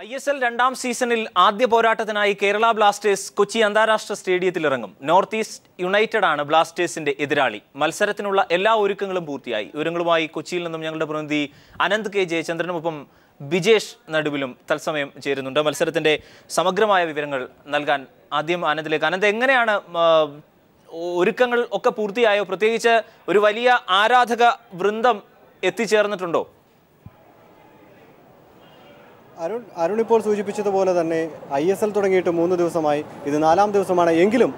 ISL രണ്ടാം സീസണിൽ ആദ്യ പോരാട്ടത്തിനായി കേരള ബ്ലാസ്റ്റേഴ്സ് കൊച്ചി അന്താരാഷ്ട്ര സ്റ്റേഡിയത്തിൽ ഇറങ്ങും. നോർത്ത് ഈസ്റ്റ് യുണൈറ്റഡ് ആണ് ബ്ലാസ്റ്റേഴ്സിന്റെ എതിരാളി. മത്സരത്തിനുള്ള എല്ലാ ഒരുക്കങ്ങളും പൂർത്തിയായി. വിവരങ്ങളുമായി കൊച്ചിയിൽ നിന്നും ഞങ്ങളുടെ പ്രതിനിധി അനന്ത് കെ ജയചന്ദ്രനുമൊപ്പം ബിജേഷ് നടുവിലും തത്സമയം ചേരുന്നുണ്ട്. മത്സരത്തിന്റെ സമഗ്രമായ വിവരങ്ങൾ നൽകാൻ ആദ്യം ആനന്ദിലേക്ക്. അനന്ത്, എങ്ങനെയാണ് ഒരുക്കങ്ങൾ ഒക്കെ പൂർത്തിയായോ? പ്രത്യേകിച്ച് ഒരു വലിയ ആരാധക വൃന്ദം എത്തിച്ചേർന്നിട്ടുണ്ടോ? അരുൺ ഇപ്പോൾ സൂചിപ്പിച്ചതുപോലെ തന്നെ ISL തുടങ്ങിയിട്ട് 3 ദിവസമായി. ഇത് 4ാം ദിവസമാണ്. എങ്കിലും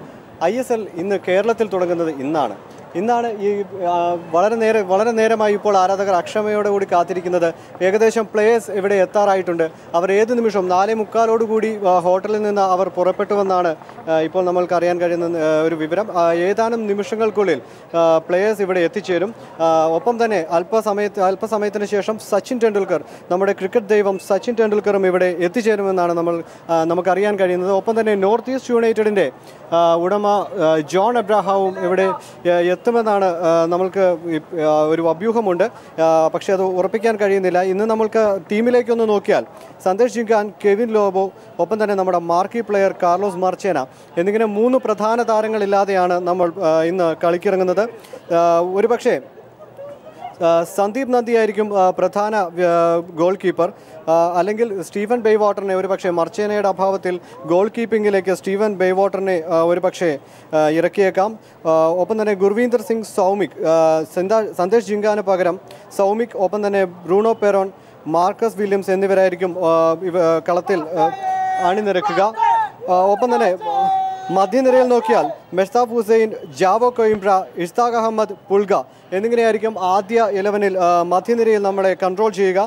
ISL ഇന്ന് കേരളത്തിൽ തുടങ്ങുന്നത് ഇന്നാണ് ഈ വളരെ നേരമായി ഇപ്പോൾ ആരാധകർ അക്ഷമയോടുകൂടി കാത്തിരിക്കുന്നത്. ഏകദേശം പ്ലേയേഴ്സ് ഇവിടെ എത്താറായിട്ടുണ്ട്. അവർ ഏത് നിമിഷം 4:45 ഹോട്ടലിൽ നിന്ന് അവർ പുറപ്പെട്ടുവെന്നാണ് ഇപ്പോൾ നമ്മൾക്ക് അറിയാൻ കഴിയുന്ന ഒരു വിവരം. ഏതാനും നിമിഷങ്ങൾക്കുള്ളിൽ പ്ലേയേഴ്സ് ഇവിടെ എത്തിച്ചേരും. ഒപ്പം തന്നെ അല്പസമയത്തിന് ശേഷം സച്ചിൻ ടെണ്ടുൽക്കർ, നമ്മുടെ ക്രിക്കറ്റ് ദൈവം സച്ചിൻ ടെണ്ടുൽക്കറും ഇവിടെ എത്തിച്ചേരുമെന്നാണ് നമുക്കറിയാൻ കഴിയുന്നത്. ഒപ്പം തന്നെ നോർത്ത് ഈസ്റ്റ് യുണൈറ്റഡിൻ്റെ ഉടമ ജോൺ എബ്രഹാമും ഇവിടെ എത്തുമെന്നാണ് നമ്മൾക്ക് ഒരു അഭ്യൂഹമുണ്ട്. പക്ഷേ അത് ഉറപ്പിക്കാൻ കഴിയുന്നില്ല. ഇന്ന് നമ്മൾക്ക് ടീമിലേക്കൊന്ന് നോക്കിയാൽ സന്ദേശ് ജിങ്കാൻ, കെവിൻ ലോബോ, ഒപ്പം തന്നെ നമ്മുടെ മാർക്കി പ്ലെയർ കാർലോസ് മാർച്ചേന എന്നിങ്ങനെ 3 പ്രധാന താരങ്ങളില്ലാതെയാണ് നമ്മൾ ഇന്ന് കളിക്കിറങ്ങുന്നത്. ഒരുപക്ഷേ സന്ദീപ് നന്ദി ആയിരിക്കും പ്രധാന ഗോൾ കീപ്പർ, അല്ലെങ്കിൽ സ്റ്റീവൻ ബെയ്വാട്ടറിനെ ഒരുപക്ഷെ മർച്ചേനയുടെ അഭാവത്തിൽ ഗോൾ കീപ്പിങ്ങിലേക്ക് സ്റ്റീവൻ ബെയ്വാട്ടറിനെ ഒരുപക്ഷെ ഇറക്കിയേക്കാം. ഒപ്പം തന്നെ ഗുർവീന്ദർ സിംഗ്, സൗമിക്, സന്ദേശ് ജിങ്കാന് പകരം സൗമിക്, ഒപ്പം തന്നെ ബ്രൂണോ പെരോൺ, മാർക്കസ് വില്യംസ് എന്നിവരായിരിക്കും കളത്തിൽ അണിനിരക്കുക. ഒപ്പം തന്നെ മധ്യനിരയിൽ നോക്കിയാൽ മെഹ്താബ് ഹുസൈൻ, ജാവോ കൊയിംബ്ര, ഇഷ്താഖ് അഹമ്മദ്, പുൽഗ എന്നിങ്ങനെയായിരിക്കും ആദ്യ 11-ൽ മധ്യനിരയിൽ നമ്മളെ കൺട്രോൾ ചെയ്യുക.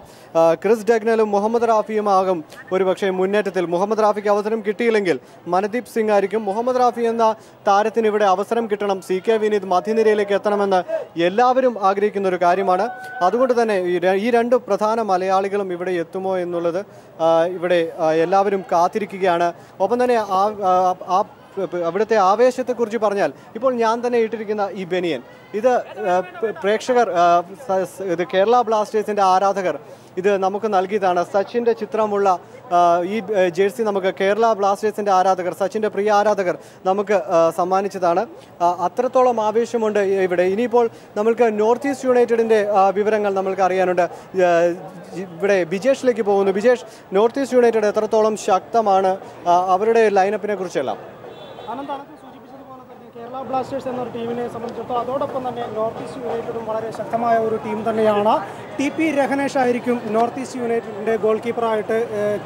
ക്രിസ് ഡഗ്നലും മുഹമ്മദ് റാഫിയും ആകും ഒരുപക്ഷെ മുന്നേറ്റത്തിൽ. മുഹമ്മദ് റാഫിക്ക് അവസരം കിട്ടിയില്ലെങ്കിൽ മനദീപ് സിംഗ് ആയിരിക്കും. മുഹമ്മദ് റാഫി എന്ന താരത്തിന് ഇവിടെ അവസരം കിട്ടണം. CK വിനീത് മധ്യനിരയിലേക്ക് എത്തണമെന്ന് എല്ലാവരും ആഗ്രഹിക്കുന്ന ഒരു കാര്യമാണ്. അതുകൊണ്ട് തന്നെ ഈ 2 പ്രധാന മലയാളികളും ഇവിടെ എത്തുമോ എന്നുള്ളത് ഇവിടെ എല്ലാവരും കാത്തിരിക്കുകയാണ്. ഒപ്പം തന്നെ അവിടുത്തെ ആവേശത്തെക്കുറിച്ച് പറഞ്ഞാൽ, ഇപ്പോൾ ഞാൻ തന്നെ ഇട്ടിരിക്കുന്ന ഈ ബനിയൻ, ഇത് പ്രേക്ഷകർ, ഇത് കേരള ബ്ലാസ്റ്റേഴ്സിൻ്റെ ആരാധകർ ഇത് നമുക്ക് നൽകിയതാണ്. സച്ചിൻ്റെ ചിത്രമുള്ള ഈ ജേഴ്സി നമുക്ക് കേരള ബ്ലാസ്റ്റേഴ്സിൻ്റെ ആരാധകർ, സച്ചിൻ്റെ പ്രിയ ആരാധകർ നമുക്ക് സമ്മാനിച്ചതാണ്. അത്രത്തോളം ആവേശമുണ്ട് ഇവിടെ. ഇനിയിപ്പോൾ നമ്മൾക്ക് നോർത്ത് ഈസ്റ്റ് യുണൈറ്റഡിൻ്റെ വിവരങ്ങൾ നമ്മൾക്ക് അറിയാനുണ്ട്. ഇവിടെ ബിജേഷിലേക്ക് പോകുന്നു. ബിജേഷ്, നോർത്ത് ഈസ്റ്റ് യുണൈറ്റഡ് എത്രത്തോളം ശക്തമാണ്, അവരുടെ ലൈനപ്പിനെ കുറിച്ചെല്ലാം? അനന്താണ് സൂചിപ്പിച്ചതുപോലെ തന്നെ കേരള ബ്ലാസ്റ്റേഴ്സ് എന്നൊരു ടീമിനെ സംബന്ധിച്ചിടത്തോളം അതോടൊപ്പം തന്നെ നോർത്ത് ഈസ്റ്റ് യുണൈറ്റഡും വളരെ ശക്തമായ ഒരു ടീം തന്നെയാണ്. TP രഹനേഷ് ആയിരിക്കും നോർത്ത് ഈസ്റ്റ് യുണൈറ്റഡിൻ്റെ ഗോൾ കീപ്പറായിട്ട്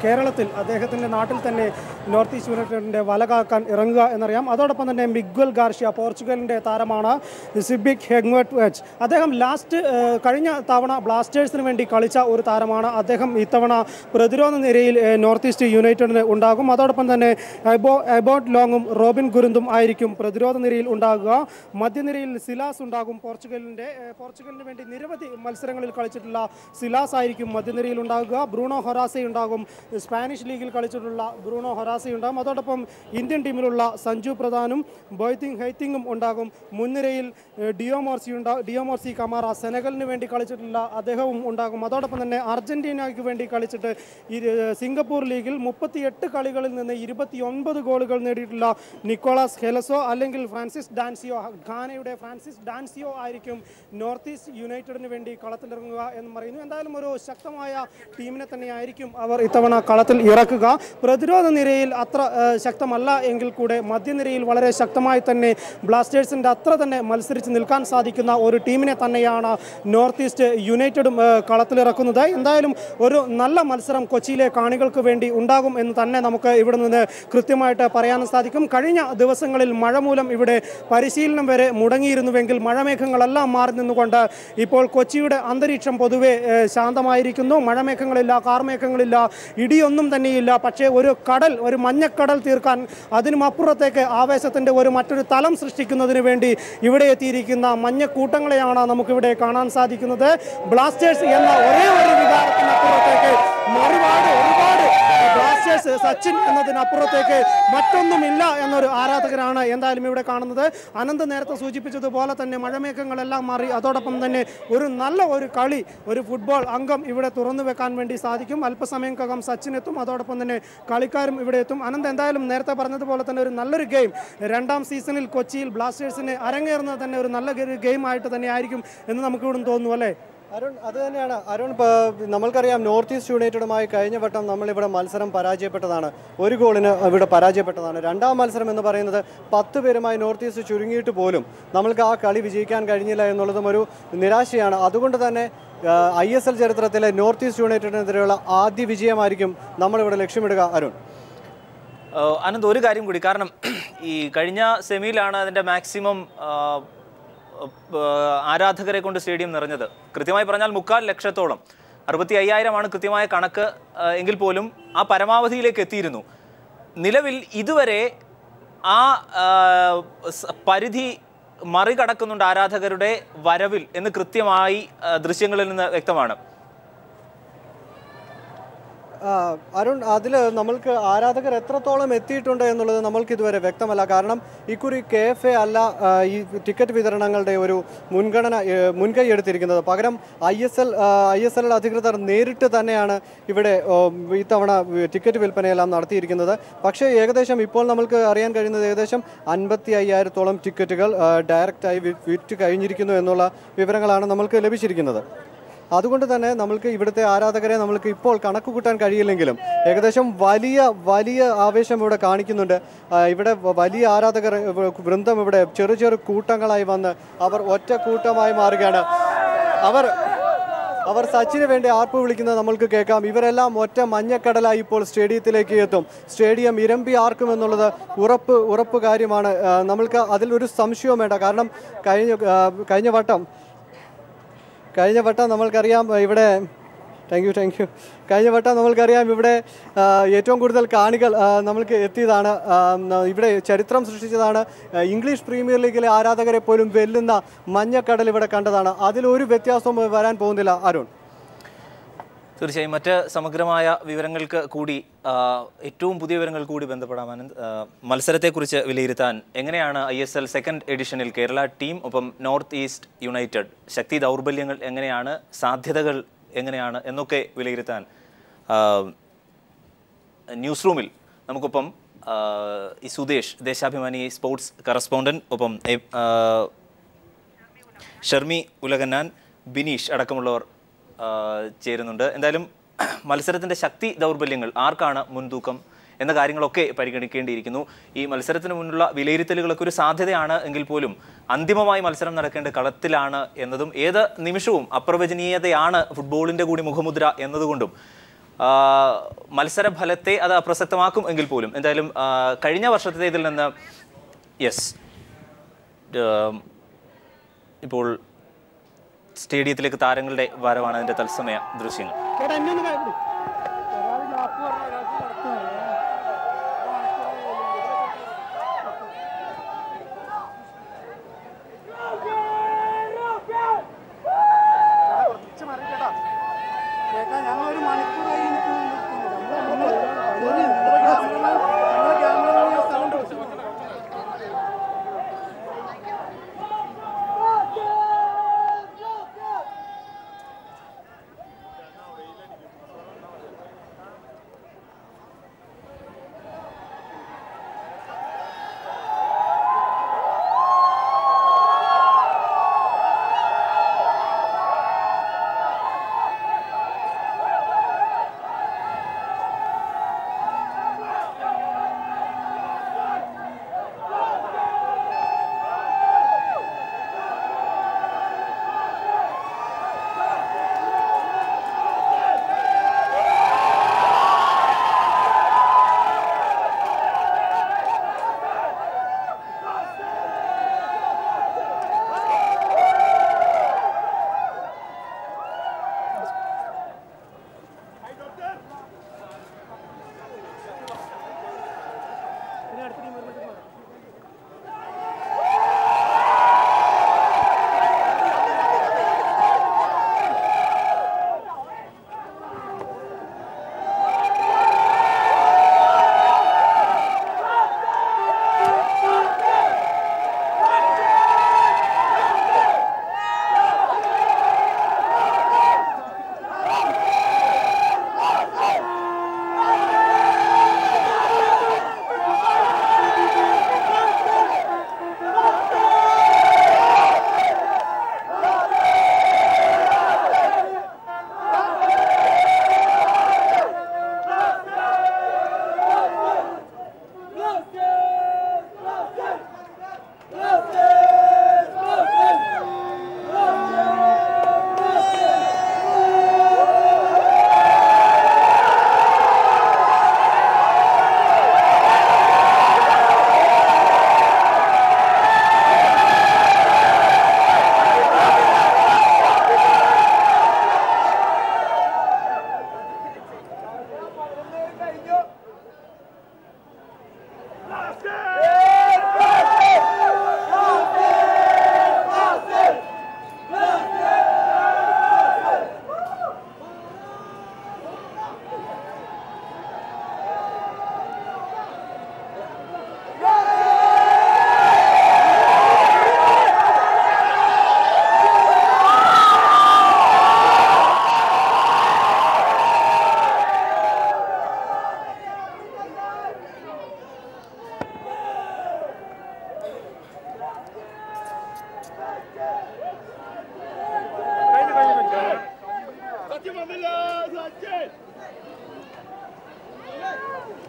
കേരളത്തിൽ, അദ്ദേഹത്തിൻ്റെ നാട്ടിൽ തന്നെ നോർത്ത് ഈസ്റ്റ് യുണൈറ്റഡിൻ്റെ വല കാക്കാൻ ഇറങ്ങുക എന്നറിയാം. അതോടൊപ്പം തന്നെ മിഗ്വൽ ഗാർഷ്യ, പോർച്ചുഗലിൻ്റെ താരമാണ്. സിബിക് ഹെഗ്വെറ്റ്, അദ്ദേഹം കഴിഞ്ഞ തവണ ബ്ലാസ്റ്റേഴ്സിന് വേണ്ടി കളിച്ച ഒരു താരമാണ്. അദ്ദേഹം ഇത്തവണ പ്രതിരോധ നിരയിൽ നോർത്ത് ഈസ്റ്റ് യുണൈറ്റഡിന് ഉണ്ടാകും. അതോടൊപ്പം തന്നെ എബോട്ട് ലോങ്ങും റോബിൻ ഗുരുന്തും ആയിരിക്കും പ്രതിരോധ നിരയിൽ ഉണ്ടാകുക. മധ്യനിരയിൽ സിലാസ് ഉണ്ടാകും. പോർച്ചുഗലിന് വേണ്ടി നിരവധി മത്സരങ്ങളിൽ കളിച്ചിട്ടുള്ള സിലാസ് ആയിരിക്കും മധ്യനിരയിൽ ഉണ്ടാകുക. ബ്രൂണോ ഹൊറാസെ ഉണ്ടാകും. സ്പാനിഷ് ലീഗിൽ കളിച്ചിട്ടുള്ള ബ്രൂണോ ഹൊറാസെ ഉണ്ടാകും. അതോടൊപ്പം ഇന്ത്യൻ ടീമിലുള്ള സഞ്ജു പ്രധാനും ബോയ്തിങ് ഹെയ്ത്തിങ്ങും ഉണ്ടാകും. മുൻനിരയിൽ ഡിയോമോർസി കമാറ, സെനഗലിന് വേണ്ടി കളിച്ചിട്ടുള്ള അദ്ദേഹവും ഉണ്ടാകും. അതോടൊപ്പം തന്നെ അർജന്റീനയ്ക്ക് വേണ്ടി കളിച്ചിട്ട് സിംഗപ്പൂർ ലീഗിൽ 38 കളികളിൽ നിന്ന് 29 ഗോളുകൾ നേടിയിട്ടുള്ള നിക്കോളാസ് ഹെലസോ, അല്ലെങ്കിൽ ഫ്രാൻസിസ് ഡാൻസിയോ, ഘാനയുടെ ഫ്രാൻസിസ് ഡാൻസിയോ ആയിരിക്കും നോർത്ത് ഈസ്റ്റ് യുണൈറ്റഡിന് വേണ്ടി കളത്തിലിറങ്ങുക എന്ന് പറയുന്നു. എന്തായാലും ഒരു ശക്തമായ ടീമിനെ തന്നെയായിരിക്കും അവർ ഇത്തവണ കളത്തിൽ ഇറക്കുക. പ്രതിരോധ നിരയിൽ അത്ര ശക്തമല്ല എങ്കിൽ കൂടെ മധ്യനിരയിൽ വളരെ ശക്തമായി തന്നെ ബ്ലാസ്റ്റേഴ്സിൻ്റെ അത്ര തന്നെ മത്സരിച്ച് നിൽക്കാൻ സാധിക്കുന്ന ഒരു ടീമിനെ തന്നെയാണ് നോർത്ത് ഈസ്റ്റ് യുണൈറ്റഡും കളത്തിലിറക്കുന്നത്. എന്തായാലും ഒരു നല്ല മത്സരം കൊച്ചിയിലെ കാണികൾക്ക് വേണ്ടി ഉണ്ടാകും എന്ന് തന്നെ നമുക്ക് ഇവിടെ നിന്ന് കൃത്യമായിട്ട് പറയാൻ സാധിക്കും. കഴിഞ്ഞ ദിവസങ്ങളിൽ മഴ മൂലം ഇവിടെ പരിശീലനം വരെ മുടങ്ങിയിരുന്നുവെങ്കിൽ മഴമേഘങ്ങളെല്ലാം മാറി നിന്നുകൊണ്ട് ഇപ്പോൾ കൊച്ചിയുടെ അന്തരീക്ഷം പൊതുവെ ശാന്തമായിരിക്കുന്നു. മഴമേഘങ്ങളില്ല, കാർമേഘങ്ങളില്ല, ഇടിയൊന്നും തന്നെയില്ല. പക്ഷേ ഒരു മഞ്ഞക്കടൽ തീർക്കാൻ, അതിനുമപ്പുറത്തേക്ക് ആവേശത്തിൻ്റെ മറ്റൊരു തലം സൃഷ്ടിക്കുന്നതിന് വേണ്ടി ഇവിടെ എത്തിയിരിക്കുന്ന മഞ്ഞക്കൂട്ടങ്ങളെയാണ് നമുക്കിവിടെ കാണാൻ സാധിക്കുന്നത്. ബ്ലാസ്റ്റേഴ്സ് എന്ന ഒരേ ഒരു വികാരത്തിനപ്പുറത്തേക്ക് ഒരുപാട് ബ്ലാസ്റ്റേഴ്സ് സച്ചിൻ എന്നതിനപ്പുറത്തേക്ക് മറ്റൊന്നുമില്ല എന്നൊരു ആരാധകരാണ് എന്തായാലും ഇവിടെ കാണുന്നത്. അനന്ത് നേരത്തെ സൂചിപ്പിച്ചതുപോലെ തന്നെ മഴമേഘങ്ങളെല്ലാം മാറി അതോടൊപ്പം തന്നെ ഒരു നല്ല ഒരു കളി, ഒരു ഫുട്ബോൾ അംഗം ഇവിടെ തുറന്നു വെക്കാൻ വേണ്ടി സാധിക്കും. അല്പസമയത്തിനകം സച്ചിൻ എത്തും, അതോടൊപ്പം തന്നെ കളിക്കാരും ഇവിടെ എത്തും. അനന്ത് എന്തായാലും നേരത്തെ പറഞ്ഞതുപോലെ തന്നെ ഒരു നല്ലൊരു ഗെയിം രണ്ടാം സീസണിൽ കൊച്ചിയിൽ ബ്ലാസ്റ്റേഴ്സിന് അരങ്ങേറുന്നത് തന്നെ ഒരു നല്ല ഗെയിം ആയിട്ട് തന്നെ ആയിരിക്കും എന്ന് നമുക്ക് ഇവിടെ തോന്നുന്നു അല്ലേ അരുൺ? അത് തന്നെയാണ് അരുൺ. നമ്മൾക്കറിയാം നോർത്ത് ഈസ്റ്റ് യുണൈറ്റഡുമായി കഴിഞ്ഞ വട്ടം നമ്മളിവിടെ മത്സരം പരാജയപ്പെട്ടതാണ്, ഒരു ഗോളിന് ഇവിടെ പരാജയപ്പെട്ടതാണ്. രണ്ടാം മത്സരം എന്ന് പറയുന്നത് 10 പേരുമായി നോർത്ത് ഈസ്റ്റ് ചുരുങ്ങിയിട്ട് പോലും നമ്മൾക്ക് ആ കളി വിജയിക്കാൻ കഴിഞ്ഞില്ല എന്നുള്ളതും ഒരു നിരാശയാണ്. അതുകൊണ്ട് തന്നെ ISL ചരിത്രത്തിലെ നോർത്ത് ഈസ്റ്റ് യുണൈറ്റഡിനെതിരെയുള്ള ആദ്യ വിജയമായിരിക്കും നമ്മളിവിടെ ലക്ഷ്യമിടുക. അരുൺ, അനന്ത് ഒരു കാര്യം കൂടി, കാരണം ഈ കഴിഞ്ഞ സെമിയിലാണ് അതിൻ്റെ മാക്സിമം ആരാധകരെ കൊണ്ട് സ്റ്റേഡിയം നിറഞ്ഞത്. കൃത്യമായി പറഞ്ഞാൽ 3,00,000 65,000 കൃത്യമായ കണക്ക് എങ്കിൽ പോലും ആ പരമാവധിയിലേക്ക് എത്തിയിരുന്നു. നിലവിൽ ഇതുവരെ ആ പരിധി മറികടക്കുന്നുണ്ട് ആരാധകരുടെ വരവിൽ എന്ന് കൃത്യമായി ദൃശ്യങ്ങളിൽ നിന്ന് വ്യക്തമാണ്. അരുൺ, അതിൽ നമ്മൾക്ക് ആരാധകർ എത്രത്തോളം എത്തിയിട്ടുണ്ട് എന്നുള്ളത് നമ്മൾക്ക് ഇതുവരെ വ്യക്തമല്ല. കാരണം ഇക്കുറി KFA അല്ല ഈ ടിക്കറ്റ് വിതരണങ്ങളുടെ ഒരു മുൻകൈ എടുത്തിരിക്കുന്നത്. പകരം ISL അധികൃതർ നേരിട്ട് തന്നെയാണ് ഇവിടെ ഇത്തവണ ടിക്കറ്റ് വിൽപ്പനയെല്ലാം നടത്തിയിരിക്കുന്നത്. പക്ഷേ ഏകദേശം ഇപ്പോൾ നമ്മൾക്ക് അറിയാൻ കഴിയുന്നത് ഏകദേശം 55,000 ടിക്കറ്റുകൾ ഡയറക്റ്റായി വിറ്റ് കഴിഞ്ഞിരിക്കുന്നു എന്നുള്ള വിവരങ്ങളാണ് നമ്മൾക്ക് ലഭിച്ചിരിക്കുന്നത്. അതുകൊണ്ട് തന്നെ നമ്മൾക്ക് ഇവിടുത്തെ ആരാധകരെ നമ്മൾക്ക് ഇപ്പോൾ കണക്ക് കൂട്ടാൻ കഴിയില്ലെങ്കിലും ഏകദേശം വലിയ ആവേശം ഇവിടെ കാണിക്കുന്നുണ്ട്. ഇവിടെ വലിയ ആരാധകർ വൃന്ദം ഇവിടെ ചെറു കൂട്ടങ്ങളായി വന്ന് അവർ ഒറ്റ കൂട്ടമായി മാറുകയാണ്. അവർ സച്ചിന് വേണ്ടി ആർപ്പ് വിളിക്കുന്നത് നമ്മൾക്ക് കേൾക്കാം. ഇവരെല്ലാം ഒറ്റ മഞ്ഞക്കടലായി ഇപ്പോൾ സ്റ്റേഡിയത്തിലേക്ക് എത്തും. സ്റ്റേഡിയം ഇരമ്പി ആർക്കുമെന്നുള്ളത് ഉറപ്പ് കാര്യമാണ്. നമ്മൾക്ക് അതിലൊരു സംശയവും വേണ്ട. കാരണം കഴിഞ്ഞ വട്ടം നമ്മൾക്കറിയാം ഇവിടെ താങ്ക് യു കഴിഞ്ഞ വട്ടം നമ്മൾക്കറിയാം ഇവിടെ ഏറ്റവും കൂടുതൽ കാണികൾ നമ്മൾക്ക് എത്തിയതാണ്. ഇവിടെ ചരിത്രം സൃഷ്ടിച്ചതാണ്. ഇംഗ്ലീഷ് പ്രീമിയർ ലീഗിലെ ആരാധകരെ പോലും വെല്ലുന്ന മഞ്ഞക്കടൽ ഇവിടെ കണ്ടതാണ്. അതിലൊരു വ്യത്യാസവും വരാൻ പോകുന്നില്ല. അരുൺ, തീർച്ചയായും മറ്റ് സമഗ്രമായ വിവരങ്ങൾക്ക് കൂടി, ഏറ്റവും പുതിയ വിവരങ്ങൾ കൂടി ബന്ധപ്പെടാം. മത്സരത്തെക്കുറിച്ച് വിലയിരുത്താൻ എങ്ങനെയാണ് ISL സെക്കൻഡ് എഡിഷനിൽ കേരള ടീം ഒപ്പം നോർത്ത് ഈസ്റ്റ് യുണൈറ്റഡ് ശക്തി ദൗർബല്യങ്ങൾ എങ്ങനെയാണ്, സാധ്യതകൾ എങ്ങനെയാണ് എന്നൊക്കെ വിലയിരുത്താൻ ന്യൂസ് റൂമിൽ നമുക്കൊപ്പം ഈ സുദേശ്, ദേശാഭിമാനി സ്പോർട്സ് കറസ്പോണ്ടന്റ്, ഒപ്പം ഷർമി ഉലകന്നാൻ, ബിനീഷ് അടക്കമുള്ളവർ ചേരുന്നുണ്ട്. എന്തായാലും മത്സരത്തിൻ്റെ ശക്തി ദൗർബല്യങ്ങൾ, ആർക്കാണ് മുൻതൂക്കം എന്ന കാര്യങ്ങളൊക്കെ പരിഗണിക്കേണ്ടിയിരിക്കുന്നു. ഈ മത്സരത്തിന് മുന്നുള്ള വിലയിരുത്തലുകളൊക്കെ ഒരു സാധ്യതയാണ് എങ്കിൽ പോലും അന്തിമമായി മത്സരം നടക്കേണ്ട കളത്തിലാണ് എന്നതും ഏത് നിമിഷവും അപ്രവചനീയതയാണ് ഫുട്ബോളിൻ്റെ കൂടി മുഖമുദ്ര എന്നതുകൊണ്ടും മത്സരഫലത്തെ അത് അപ്രസക്തമാക്കും എങ്കിൽ പോലും എന്തായാലും കഴിഞ്ഞ വർഷത്തെ ഇതിൽ നിന്ന് ഇപ്പോൾ സ്റ്റേഡിയത്തിലേക്ക് താരങ്ങളുടെ വരവാണ് അതിൻ്റെ തത്സമയ ദൃശ്യങ്ങൾ.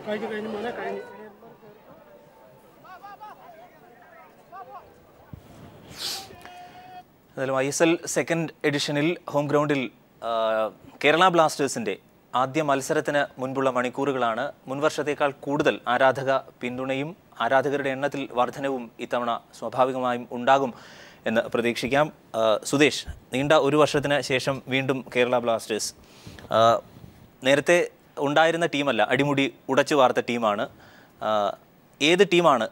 കഴിഞ്ഞു മോനെ കഴിഞ്ഞു. എന്തായാലും ISL സെക്കൻഡ് എഡിഷനിൽ ഹോം ഗ്രൗണ്ടിൽ കേരള ബ്ലാസ്റ്റേഴ്സിൻ്റെ ആദ്യ മത്സരത്തിന് മുൻപുള്ള മണിക്കൂറുകളാണ്. മുൻവർഷത്തേക്കാൾ കൂടുതൽ ആരാധക പിന്തുണയും ആരാധകരുടെ എണ്ണത്തിൽ വർധനവും ഇത്തവണ സ്വാഭാവികമായും ഉണ്ടാകും എന്ന് പ്രതീക്ഷിക്കാം. സുദേശ്, നീണ്ട ഒരു വർഷത്തിന് ശേഷം വീണ്ടും കേരള ബ്ലാസ്റ്റേഴ്സ് നേരത്തെ ഉണ്ടായിരുന്ന ടീമല്ല, അടിമുടി ഉടച്ചു വാർത്ത ടീമാണ്. ഏത് ടീമാണ്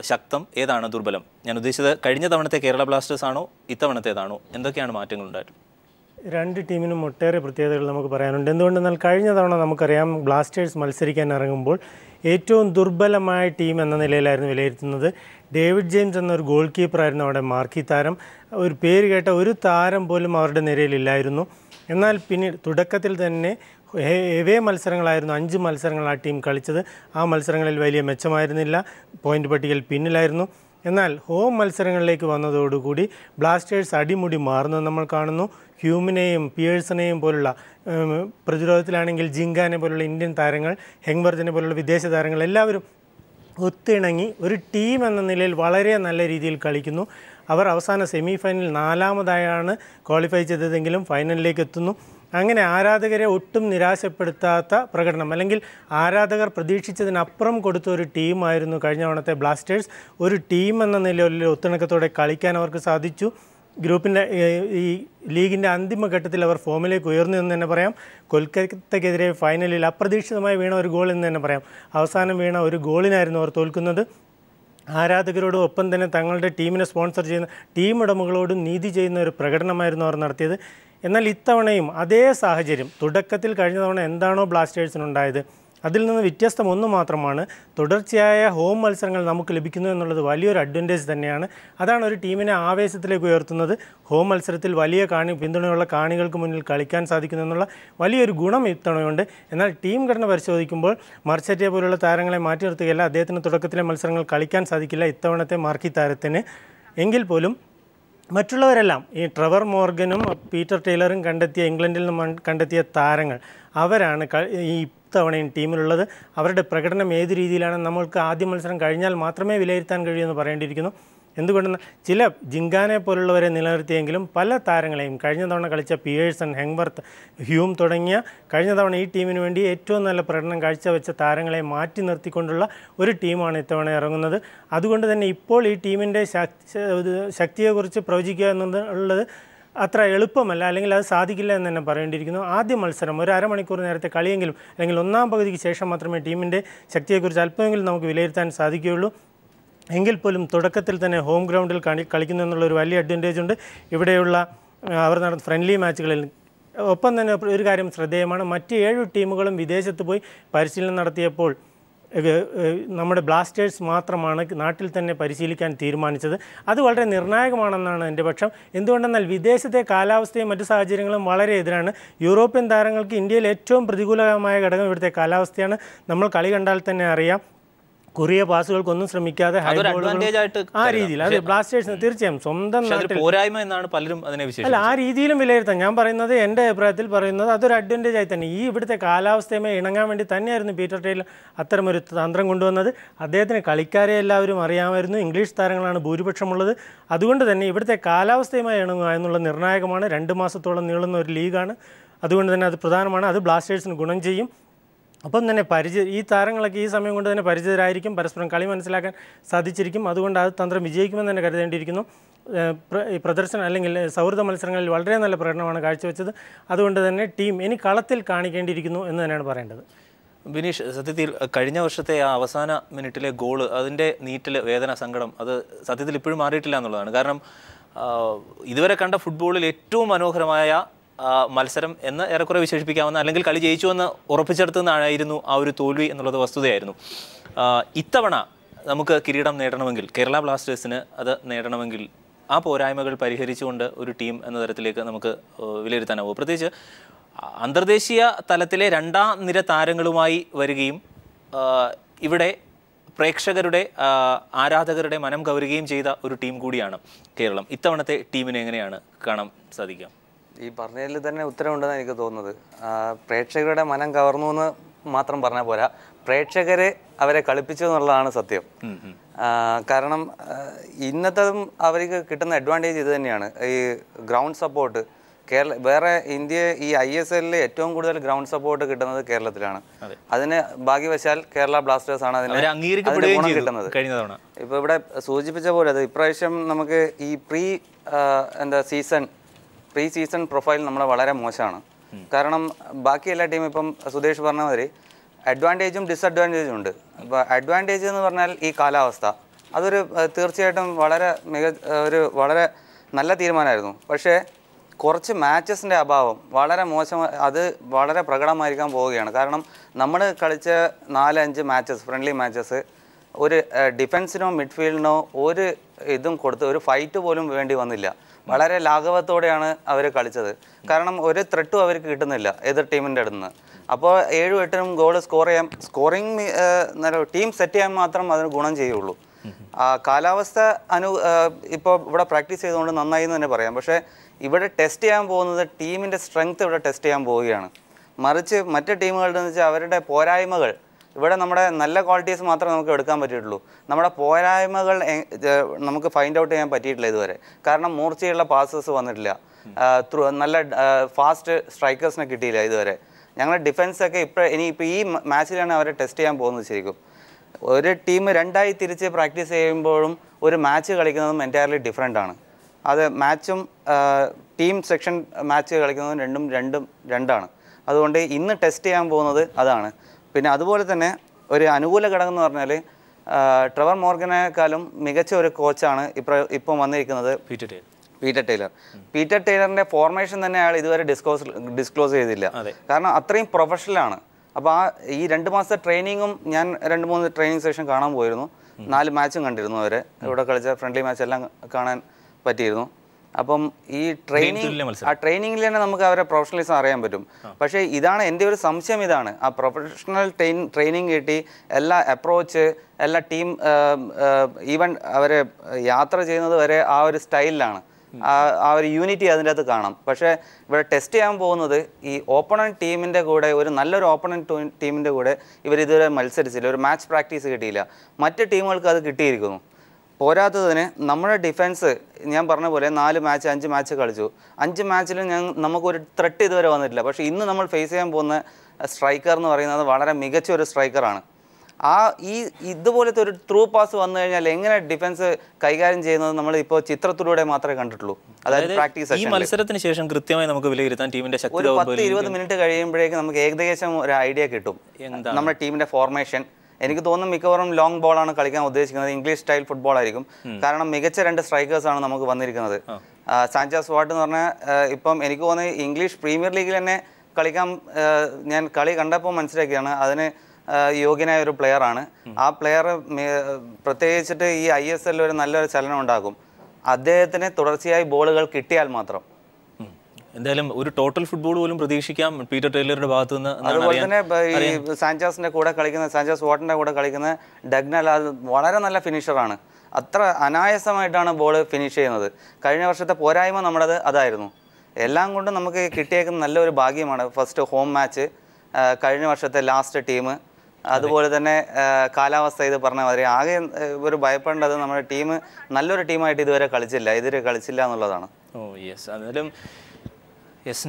ശക്തം, ഏതാണ് ദുർബലം? ഞാൻ ഉദ്ദേശിച്ചത് കഴിഞ്ഞ തവണത്തെ കേരള ബ്ലാസ്റ്റേഴ്സ് ആണോ ഇത്തവണത്തേതാണോ? എന്തൊക്കെയാണ് മാറ്റങ്ങൾ ഉണ്ടായിട്ടുള്ളത്? രണ്ട് ടീമിനും ഒട്ടേറെ പ്രത്യേകതകൾ നമുക്ക് പറയാനുണ്ട്. എന്തുകൊണ്ടെന്നാൽ കഴിഞ്ഞ തവണ നമുക്കറിയാം ബ്ലാസ്റ്റേഴ്സ് മത്സരിക്കാൻ ഇറങ്ങുമ്പോൾ ഏറ്റവും ദുർബലമായ ടീം എന്ന നിലയിലായിരുന്നു വിലയിരുത്തുന്നത്. ഡേവിഡ് ജെയിംസ് എന്നൊരു ഗോൾ കീപ്പറായിരുന്നു അവിടെ മാർക്കി താരം. ഒരു പേര് കേട്ട ഒരു താരം പോലും അവരുടെ നിരയിലില്ലായിരുന്നു. എന്നാൽ പിന്നീട് തുടക്കത്തിൽ തന്നെ എവേ മത്സരങ്ങളായിരുന്നു 5 മത്സരങ്ങൾ ആ ടീം കളിച്ചത്. ആ മത്സരങ്ങളിൽ വലിയ മെച്ചമായിരുന്നില്ല, പോയിൻ്റ് പട്ടികയിൽ പിന്നിലായിരുന്നു. എന്നാൽ ഹോം മത്സരങ്ങളിലേക്ക് വന്നതോടുകൂടി ബ്ലാസ്റ്റേഴ്സ് അടിമുടി മാറുന്നത് നമ്മൾ കാണുന്നു. ഹ്യൂമിനെയും പിയേഴ്സണെയും പോലുള്ള പ്രതിരോധത്തിലാണെങ്കിൽ ജിങ്കാനെ പോലുള്ള ഇന്ത്യൻ താരങ്ങൾ, ഹെങ്വർത്തിനെ പോലുള്ള വിദേശ താരങ്ങൾ എല്ലാവരും ഒത്തിണങ്ങി ഒരു ടീം എന്ന നിലയിൽ വളരെ നല്ല രീതിയിൽ കളിക്കുന്നു. അവർ അവസാന സെമി ഫൈനൽ 4ാമതായാണ് ക്വാളിഫൈ ചെയ്തതെങ്കിലും ഫൈനലിലേക്ക് എത്തുന്നു. അങ്ങനെ ആരാധകരെ ഒട്ടും നിരാശപ്പെടുത്താത്ത പ്രകടനം, അല്ലെങ്കിൽ ആരാധകർ പ്രതീക്ഷിച്ചതിനപ്പുറം കൊടുത്ത ഒരു ടീമായിരുന്നു കഴിഞ്ഞ തവണത്തെ ബ്ലാസ്റ്റേഴ്സ്. ഒരു ടീം എന്ന നിലയിൽ ഒത്തിണക്കത്തോടെ കളിക്കാൻ അവർക്ക് സാധിച്ചു. ഗ്രൂപ്പിൻ്റെ ഈ ലീഗിൻ്റെ അന്തിമഘട്ടത്തിൽ അവർ ഫോമിലേക്ക് ഉയർന്നു എന്ന് തന്നെ പറയാം. കൊൽക്കത്തയ്ക്കെതിരെ ഫൈനലിൽ അപ്രതീക്ഷിതമായി വീണ ഒരു ഗോൾ എന്ന് തന്നെ പറയാം. അവസാനം വീണ ഒരു ഗോളിനായിരുന്നു അവർ തോൽക്കുന്നത്. ആരാധകരോടും ഒപ്പം തന്നെ തങ്ങളുടെ ടീമിനെ സ്പോൺസർ ചെയ്യുന്ന ടീം ഉടമകളോടും നീതി ചെയ്യുന്ന ഒരു പ്രകടനമായിരുന്നു അവർ നടത്തിയത്. എന്നാൽ ഇത്തവണയും അതേ സാഹചര്യം തുടക്കത്തിൽ കഴിഞ്ഞ തവണ എന്താണോ ബ്ലാസ്റ്റേഴ്സിനുണ്ടായത് അതിൽ നിന്ന് വ്യത്യസ്തം ഒന്ന് മാത്രമാണ്. തുടർച്ചയായ ഹോം മത്സരങ്ങൾ നമുക്ക് ലഭിക്കുന്നു എന്നുള്ളത് വലിയൊരു അഡ്വാൻറ്റേജ് തന്നെയാണ്. അതാണ് ഒരു ടീമിനെ ആവേശത്തിലേക്ക് ഉയർത്തുന്നത്. ഹോം മത്സരത്തിൽ വലിയ പിന്തുണയുള്ള കാണികൾക്ക് മുന്നിൽ കളിക്കാൻ സാധിക്കുന്നു എന്നുള്ള വലിയൊരു ഗുണം ഇത്തവണയുണ്ട്. എന്നാൽ ടീം ഘടന പരിശോധിക്കുമ്പോൾ മർച്ചറ്റെ പോലുള്ള താരങ്ങളെ മാറ്റി നിർത്തുകയല്ല, അദ്ദേഹത്തിന് തുടക്കത്തിലെ മത്സരങ്ങൾ കളിക്കാൻ സാധിക്കില്ല ഇത്തവണത്തെ മാർക്കി താരത്തിന്. എങ്കിൽ പോലും മറ്റുള്ളവരെല്ലാം ഈ ട്രെവർ മോർഗനും പീറ്റർ ടൈലറും ഇംഗ്ലണ്ടിൽ നിന്ന് കണ്ടെത്തിയ താരങ്ങൾ അവരാണ് ഈ ഇത്തവണയും ടീമിലുള്ളത്. അവരുടെ പ്രകടനം ഏത് രീതിയിലാണ് നമ്മൾക്ക് ആദ്യ മത്സരം കഴിഞ്ഞാൽ മാത്രമേ വിലയിരുത്താൻ കഴിയുമെന്ന് പറയേണ്ടിയിരിക്കുന്നു. എന്തുകൊണ്ടെന്നാൽ ചില ജിങ്കാനെ പോലുള്ളവരെ നിലനിർത്തിയെങ്കിലും പല താരങ്ങളെയും കഴിഞ്ഞ തവണ കളിച്ച പിയേഴ്സൺ, ഹെങ്വർത്ത്, ഹ്യൂം തുടങ്ങിയ കഴിഞ്ഞ തവണ ഈ ടീമിന് വേണ്ടി ഏറ്റവും നല്ല പ്രകടനം കാഴ്ചവെച്ച താരങ്ങളെ മാറ്റി നിർത്തിക്കൊണ്ടുള്ള ഒരു ടീമാണ് ഇത്തവണ ഇറങ്ങുന്നത്. അതുകൊണ്ട് തന്നെ ഇപ്പോൾ ഈ ടീമിൻ്റെ ശക്തിയെക്കുറിച്ച് പ്രവചിക്കുക എന്നുള്ളത് അത്ര എളുപ്പമല്ല, അല്ലെങ്കിൽ അത് സാധിക്കില്ല എന്ന് തന്നെ പറയേണ്ടിയിരിക്കുന്നു. ആദ്യ മത്സരം ഒരു അരമണിക്കൂർ നേരത്തെ കളിയെങ്കിലും അല്ലെങ്കിൽ 1ാം പകുതിക്ക് ശേഷം മാത്രമേ ടീമിൻ്റെ ശക്തിയെക്കുറിച്ച് അല്പമെങ്കിലും നമുക്ക് വിലയിരുത്താൻ സാധിക്കുകയുള്ളൂ. എങ്കിൽ പോലും തുടക്കത്തിൽ തന്നെ ഹോം ഗ്രൗണ്ടിൽ കളിക്കുന്നു എന്നുള്ളൊരു വലിയ അഡ്വാൻറ്റേജ് ഉണ്ട്. ഇവിടെയുള്ള അവർ നടന്ന ഫ്രണ്ട്ലി മാച്ചുകളിൽ ഒപ്പം തന്നെ ഒരു കാര്യം ശ്രദ്ധേയമാണ്, മറ്റ് 7 ടീമുകളും വിദേശത്ത് പോയി പരിശീലനം നടത്തിയപ്പോൾ നമ്മുടെ ബ്ലാസ്റ്റേഴ്സ് മാത്രമാണ് നാട്ടിൽ തന്നെ പരിശീലിക്കാൻ തീരുമാനിച്ചത്. അത് വളരെ നിർണായകമാണെന്നാണ് എൻ്റെ പക്ഷം. എന്തുകൊണ്ടെന്നാൽ വിദേശത്തെ കാലാവസ്ഥയും മറ്റു സാഹചര്യങ്ങളും വളരെ എതിരാണ്. യൂറോപ്യൻ താരങ്ങൾക്ക് ഇന്ത്യയിൽ ഏറ്റവും പ്രതികൂലമായ ഘടകം ഇവിടുത്തെ കാലാവസ്ഥയാണ്. നമ്മൾ കളി കണ്ടാൽ തന്നെ അറിയാം, കുറിയ പാസുകൾക്കൊന്നും ശ്രമിക്കാതെ ആ രീതിയിൽ അത് ബ്ലാസ്റ്റേഴ്സിന് തീർച്ചയായും സ്വന്തം പോരായ്മ എന്നാണ് പലരും അതിനെ അല്ല ആ രീതിയിലും വിലയിരുത്താം. ഞാൻ പറയുന്നത് എൻ്റെ അഭിപ്രായത്തിൽ പറയുന്നത് അതൊരു അഡ്വാൻറ്റേജ് ആയി തന്നെ ഈ ഇവിടുത്തെ കാലാവസ്ഥയുമായി ഇണങ്ങാൻ വേണ്ടി തന്നെയായിരുന്നു പീറ്റർ ടൈലർ അത്തരമൊരു തന്ത്രം കൊണ്ടുവന്നത്. അദ്ദേഹത്തിന് കളിക്കാരെ എല്ലാവരും അറിയാമായിരുന്നു, ഇംഗ്ലീഷ് താരങ്ങളാണ് ഭൂരിപക്ഷമുള്ളത്. അതുകൊണ്ട് തന്നെ ഇവിടുത്തെ കാലാവസ്ഥയുമായി ഇണങ്ങുക എന്നുള്ളത് നിർണായകമാണ്. 2 മാസത്തോളം നീളുന്ന ഒരു ലീഗാണ്. അതുകൊണ്ട് തന്നെ അത് പ്രധാനമാണ്. അത് ബ്ലാസ്റ്റേഴ്സിന് ഗുണം ചെയ്യും. അപ്പം തന്നെ ഈ താരങ്ങളൊക്കെ ഈ സമയം കൊണ്ട് തന്നെ പരിചിതരായിരിക്കും, പരസ്പരം കളി മനസ്സിലാക്കാൻ സാധിച്ചിരിക്കും. അതുകൊണ്ട് അത് തന്ത്രം വിജയിക്കുമെന്ന് തന്നെ കരുതേണ്ടിയിരിക്കുന്നു. പ്രദർശനം അല്ലെങ്കിൽ സൗഹൃദ മത്സരങ്ങളിൽ വളരെ നല്ല പ്രകടനമാണ് കാഴ്ചവെച്ചത്. അതുകൊണ്ട് തന്നെ ടീം ഇനി കളത്തിൽ കാണിക്കേണ്ടിയിരിക്കുന്നു എന്ന് തന്നെയാണ് പറയേണ്ടത്. ബിനീഷ്, സത്യത്തിൽ കഴിഞ്ഞ വർഷത്തെ ആ അവസാന മിനിറ്റിലെ ഗോള്, അതിൻ്റെ നീറ്റൽ, വേദന, സങ്കടം, അത് സത്യത്തിൽ ഇപ്പോഴും മാറിയിട്ടില്ല എന്നുള്ളതാണ്. കാരണം ഇതുവരെ കണ്ട ഫുട്ബോളിൽ ഏറ്റവും മനോഹരമായ മത്സരം എന്ന് ഏറെക്കുറെ വിശേഷിപ്പിക്കാവുന്ന, അല്ലെങ്കിൽ കളി ജയിച്ചു എന്ന് ഉറപ്പിച്ചെടുത്തുന്നതായിരുന്നു ആ ഒരു തോൽവി എന്നുള്ളത് വസ്തുതയായിരുന്നു. ഇത്തവണ നമുക്ക് കിരീടം നേടണമെങ്കിൽ, കേരള ബ്ലാസ്റ്റേഴ്സിന് അത് നേടണമെങ്കിൽ ആ പോരായ്മകൾ പരിഹരിച്ചുകൊണ്ട് ഒരു ടീം എന്ന തരത്തിലേക്ക് നമുക്ക് വിലയിരുത്താനാവും. പ്രത്യേകിച്ച് അന്തർദേശീയ തലത്തിലെ 2ാം നിര താരങ്ങളുമായി വരികയും ഇവിടെ പ്രേക്ഷകരുടെ ആരാധകരുടെ മനം കവരുകയും ചെയ്ത ഒരു ടീം കൂടിയാണ് കേരളം. ഇത്തവണത്തെ ടീമിനെ എങ്ങനെയാണ് കാണാൻ സാധിക്കുക? ഈ പറഞ്ഞതിൽ തന്നെ ഉത്തരവുണ്ടെന്ന് എനിക്ക് തോന്നുന്നത്. പ്രേക്ഷകരുടെ മനം കവർന്നു എന്ന് മാത്രം പറഞ്ഞാൽ പോരാ, പ്രേക്ഷകർ അവരെ കളിപ്പിച്ചു എന്നുള്ളതാണ് സത്യം. കാരണം ഇന്നത്തതും അവർക്ക് കിട്ടുന്ന അഡ്വാൻറ്റേജ് ഇത് തന്നെയാണ്, ഈ ഗ്രൗണ്ട് സപ്പോർട്ട്. വേറെ ഈ ISL ഏറ്റവും കൂടുതൽ ഗ്രൗണ്ട് സപ്പോർട്ട് കിട്ടുന്നത് കേരളത്തിലാണ്. അതിന് ഭാഗ്യവശാൽ കേരള ബ്ലാസ്റ്റേഴ്സ് ആണ് അതിന് ഗുണം കിട്ടുന്നത്. ഇപ്പോൾ ഇവിടെ സൂചിപ്പിച്ച പോലെ അത് ഇപ്രാവശ്യം നമുക്ക് ഈ പ്രീ സീസൺ പ്രൊഫൈൽ നമ്മളെ വളരെ മോശമാണ്. കാരണം ബാക്കി എല്ലാ ടീമും ഇപ്പം സുധേഷ് പറഞ്ഞ മാതിരി അഡ്വാൻറ്റേജും ഡിസഡ്വാൻറ്റേജും ഉണ്ട്. അപ്പോൾ അഡ്വാൻറ്റേജ് എന്ന് പറഞ്ഞാൽ ഈ കാലാവസ്ഥ, അതൊരു തീർച്ചയായിട്ടും വളരെ നല്ല തീരുമാനമായിരുന്നു. പക്ഷേ കുറച്ച് മാച്ചസിൻ്റെ അഭാവം വളരെ മോശം, അത് വളരെ പ്രകടമായിരിക്കാൻ പോവുകയാണ്. കാരണം നമ്മൾ കളിച്ച 4-5 മാച്ചസ്, ഫ്രണ്ട്ലി മാച്ചസ്, ഒരു ഡിഫൻസിനോ മിഡ്ഫീൽഡിനോ ഒരു ഇതും കൊടുത്ത് ഒരു ഫൈറ്റ് പോലും വേണ്ടി വന്നില്ല. വളരെ ലാഘവത്തോടെയാണ് അവർ കളിച്ചത്. കാരണം ഒരു ത്രെട്ടും അവർക്ക് കിട്ടുന്നില്ല എതിർ ടീമിൻ്റെ അടുത്ത് നിന്ന്. അപ്പോൾ 7-8 ഗോൾ സ്കോറിങ് ടീം സെറ്റ് ചെയ്യാൻ മാത്രം അതിന് ഗുണം ചെയ്യുള്ളൂ. കാലാവസ്ഥ ഇപ്പോൾ ഇവിടെ പ്രാക്ടീസ് ചെയ്തുകൊണ്ട് നന്നായി എന്ന് തന്നെ പറയാം. പക്ഷേ ഇവിടെ ടെസ്റ്റ് ചെയ്യാൻ പോകുന്നത് ടീമിൻ്റെ സ്ട്രെങ്ത് ഇവിടെ ടെസ്റ്റ് ചെയ്യാൻ പോവുകയാണ്. മറിച്ച് മറ്റ് ടീമുകളുടെ എന്ന് വെച്ചാൽ അവരുടെ പോരായ്മകൾ, ഇവിടെ നമ്മുടെ നല്ല ക്വാളിറ്റീസ് മാത്രമേ നമുക്ക് എടുക്കാൻ പറ്റിയിട്ടുള്ളൂ. നമ്മുടെ പോരായ്മകൾ നമുക്ക് ഫൈൻഡ് ഔട്ട് ചെയ്യാൻ പറ്റിയിട്ടില്ല ഇതുവരെ. കാരണം മൂർച്ചയുള്ള പാസസ് വന്നിട്ടില്ല, നല്ല ഫാസ്റ്റ് സ്ട്രൈക്കേഴ്സിനെ കിട്ടിയില്ല ഇതുവരെ. ഞങ്ങളുടെ ഡിഫൻസൊക്കെ ഇനിയിപ്പോൾ ഈ മാച്ചിലാണ് അവരെ ടെസ്റ്റ് ചെയ്യാൻ പോകുന്നത്. ശരിക്കും ഒരു ടീം 2ആയി തിരിച്ച് പ്രാക്ടീസ് ചെയ്യുമ്പോഴും ഒരു മാച്ച് കളിക്കുന്നതും എൻറ്റയർലി ഡിഫറെൻ്റ് ആണ്. അത് മാച്ചും ടീം സെക്ഷൻ മാച്ച് കളിക്കുന്നതും രണ്ടാണ്. അതുകൊണ്ട് ഇന്ന് ടെസ്റ്റ് ചെയ്യാൻ പോകുന്നത് അതാണ്. പിന്നെ അതുപോലെ തന്നെ ഒരു അനുകൂല ഘടകം എന്ന് പറഞ്ഞാൽ ട്രെവർ മോർഗനേക്കാളും മികച്ച ഒരു കോച്ചാണ് ഇപ്പം വന്നിരിക്കുന്നത് പീറ്റർ ടൈലറിൻ്റെ ഫോർമേഷൻ തന്നെ അയാൾ ഇതുവരെ ഡിസ്ക്ലോസ് ചെയ്തില്ല. കാരണം അത്രയും പ്രൊഫഷണലാണ്. അപ്പോൾ ഈ 2 മാസത്തെ ട്രെയിനിങ്ങും ഞാൻ 2-3 ട്രെയിനിങ് സെഷൻ കാണാൻ പോയിരുന്നു. 4 മാച്ചും കണ്ടിരുന്നു അവരെ. ഇവിടെ കളിച്ച ഫ്രണ്ട്ലി മാച്ച് എല്ലാം കാണാൻ പറ്റിയിരുന്നു. അപ്പം ഈ ട്രെയിനിങ്ങിൽ തന്നെ നമുക്ക് അവരെ പ്രൊഫഷണലിസം അറിയാൻ പറ്റും. പക്ഷേ ഇതാണ് എൻ്റെ ഒരു സംശയം, ഇതാണ് ആ പ്രൊഫഷണൽ ട്രെയിനിങ് കിട്ടി, എല്ലാ അപ്രോച്ച്, എല്ലാ ടീം ഈവൻ അവരെ യാത്ര ചെയ്യുന്നത് വരെ ആ ഒരു സ്റ്റൈലിലാണ്, ആ ഒരു യൂണിറ്റി അതിൻ്റെ അകത്ത് കാണാം. പക്ഷേ ഇവിടെ ടെസ്റ്റ് ചെയ്യാൻ പോകുന്നത് ഈ ഓപ്പണൻറ്റ് ടീമിൻ്റെ കൂടെ, ഒരു നല്ലൊരു ഓപ്പണൻറ്റ് ടീമിൻ്റെ കൂടെ ഇവരിതുവരെ മത്സരിച്ചില്ല, ഒരു മാച്ച് പ്രാക്ടീസ് കിട്ടിയില്ല. മറ്റ് ടീമുകൾക്ക് അത് കിട്ടിയിരിക്കുന്നു. പോരാത്തതിന് നമ്മുടെ ഡിഫൻസ് ഞാൻ പറഞ്ഞ പോലെ 4 മാച്ച് 5 മാച്ച് കളിച്ചു. 5 മാച്ചിലും നമുക്കൊരു ത്രെട്ട് ഇതുവരെ വന്നിട്ടില്ല. പക്ഷേ ഇന്ന് നമ്മൾ ഫേസ് ചെയ്യാൻ പോകുന്ന സ്ട്രൈക്കർ എന്ന് പറയുന്നത് വളരെ മികച്ച ഒരു സ്ട്രൈക്കറാണ്. ഇതുപോലത്തെ ഒരു ത്രൂ പാസ് വന്നു കഴിഞ്ഞാൽ എങ്ങനെ ഡിഫൻസ് കൈകാര്യം ചെയ്യുന്നത് നമ്മൾ ഇപ്പോൾ ചിത്രത്തിലൂടെ മാത്രമേ കണ്ടിട്ടുള്ളൂ. അതായത് പ്രാക്ടീസ് ഈ മത്സരത്തിന് ശേഷം കൃത്യമായി നമുക്ക് വിലയിരുത്താൻ ടീമിന്റെ ശക്തി. ഒരു 10-20 മിനിറ്റ് കഴിയുമ്പോഴേക്കും നമുക്ക് ഏകദേശം ഒരു ഐഡിയ കിട്ടും നമ്മുടെ ടീമിന്റെ ഫോർമേഷൻ. എനിക്ക് തോന്നുന്നു മിക്കവാറും ലോങ് ബോളാണ് കളിക്കാൻ ഉദ്ദേശിക്കുന്നത്, ഇംഗ്ലീഷ് സ്റ്റൈൽ ഫുട്ബോൾ ആയിരിക്കും. കാരണം മികച്ച 2 സ്ട്രൈക്കേഴ്സാണ് നമുക്ക് വന്നിരിക്കുന്നത്. സാഞ്ചസ് വാട്ട് എന്ന് പറഞ്ഞാൽ ഇപ്പം എനിക്ക് തോന്നുന്നത് ഇംഗ്ലീഷ് പ്രീമിയർ ലീഗിൽ തന്നെ കളിക്കാൻ, ഞാൻ കളി കണ്ടപ്പോൾ മനസ്സിലാക്കിയാണ് അതിന് യോഗ്യനായ ഒരു പ്ലെയറാണ്. ആ പ്ലെയർ പ്രത്യേകിച്ചിട്ട് ഈ ISL ഒരു നല്ലൊരു ചലനം ഉണ്ടാകും അദ്ദേഹത്തിന് തുടർച്ചയായി ബോളുകൾ കിട്ടിയാൽ മാത്രം. എന്തായാലും ഒരു ടോട്ടൽ ഫുട്ബോൾ പോലും പ്രതീക്ഷിക്കാം പീറ്റർ ടൈലറുടെ ഭാഗത്തു നിന്ന്. അതുപോലെ തന്നെ ഈ സാഞ്ചസിന്റെ കൂടെ കളിക്കുന്ന, സാഞ്ചസ് വാട്ടിന്റെ കൂടെ കളിക്കുന്ന ഡഗ്നൽ വളരെ നല്ല ഫിനിഷറാണ്. അത്ര അനായാസമായിട്ടാണ് ബോൾ ഫിനിഷ് ചെയ്യുന്നത്. കഴിഞ്ഞ വർഷത്തെ പോരായ്മ നമ്മുടേത് അതായിരുന്നു. എല്ലാം കൊണ്ടും നമുക്ക് കിട്ടിയേക്കുന്ന നല്ലൊരു ഭാഗ്യമാണ്. ഫസ്റ്റ് ഹോം മാച്ച്, കഴിഞ്ഞ വർഷത്തെ ലാസ്റ്റ് ടീം, അതുപോലെ തന്നെ കാലാവസ്ഥ, ഇത് പറഞ്ഞ മാതിരി ആകെ ഒരു ഭയപ്പെടേണ്ടത് നമ്മുടെ ടീം നല്ലൊരു ടീമായിട്ട് ഇതുവരെ കളിച്ചില്ല എന്നുള്ളതാണ്. എന്തായാലും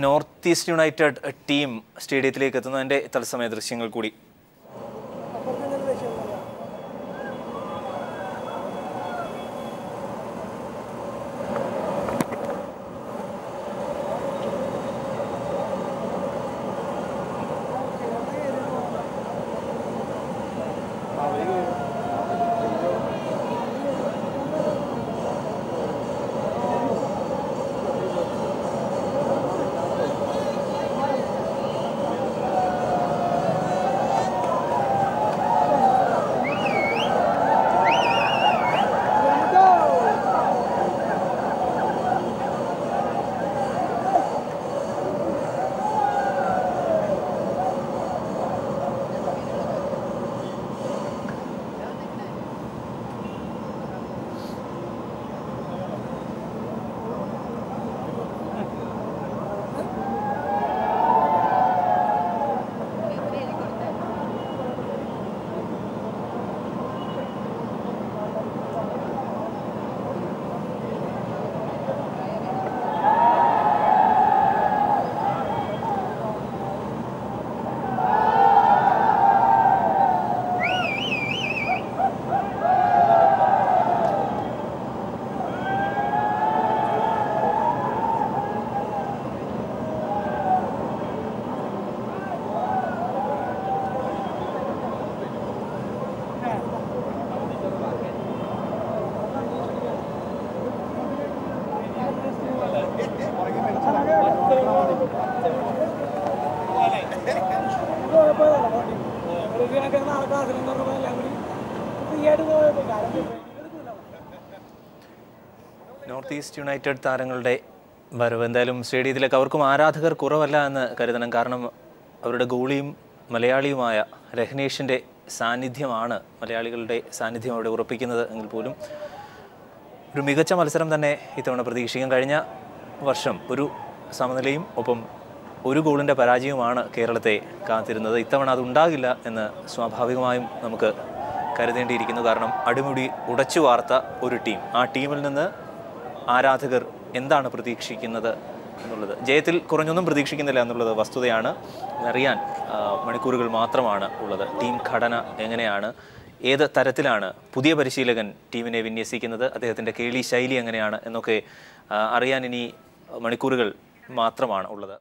നോർത്ത് ഈസ്റ്റ് യുണൈറ്റഡ് ടീം സ്റ്റേഡിയത്തിലേക്ക് എത്തുന്നതിൻ്റെ തത്സമയ ദൃശ്യങ്ങൾ കൂടി. നോർത്ത് ഈസ്റ്റ് യുണൈറ്റഡ് താരങ്ങളുടെ വരവ് എന്തായാലും സ്റ്റേഡിയത്തിലേക്ക് അവർക്കും ആരാധകർ കുറവല്ല എന്ന് കരുതണം. കാരണം അവരുടെ ഗോളിയും മലയാളിയുമായ രഹ്നേഷിൻ്റെ സാന്നിധ്യമാണ് മലയാളികളുടെ സാന്നിധ്യം അവിടെ ഉറപ്പിക്കുന്നത് എങ്കിൽ പോലും ഒരു മികച്ച മത്സരം തന്നെ ഇത്തവണ പ്രതീക്ഷിക്കാം. കഴിഞ്ഞ വർഷം ഒരു സമനിലയും ഒപ്പം ഒരു ഗോളിൻ്റെ പരാജയവുമാണ് കേരളത്തെ കാത്തിരുന്നത്. ഇത്തവണ അതുണ്ടാകില്ല എന്ന് സ്വാഭാവികമായും നമുക്ക് കരുതേണ്ടിയിരിക്കുന്നു. കാരണം അടിമുടി ഉടച്ചു വാർത്ത ഒരു ടീം, ആ ടീമിൽ നിന്ന് ആരാധകർ എന്താണ് പ്രതീക്ഷിക്കുന്നത് എന്നുള്ളത്, ജയത്തിൽ കുറഞ്ഞൊന്നും പ്രതീക്ഷിക്കുന്നില്ല എന്നുള്ളത് വസ്തുതയാണ്. അറിയാൻ മണിക്കൂറുകൾ മാത്രമാണ് ഉള്ളത്. ടീം ഘടന എങ്ങനെയാണ്, ഏത് തരത്തിലാണ് പുതിയ പരിശീലകൻ ടീമിനെ വിന്യസിക്കുന്നത്, അദ്ദേഹത്തിൻ്റെ കേളി ശൈലി എങ്ങനെയാണ് എന്നൊക്കെ അറിയാൻ ഇനി മണിക്കൂറുകൾ മാത്രമാണ് ഉള്ളത്.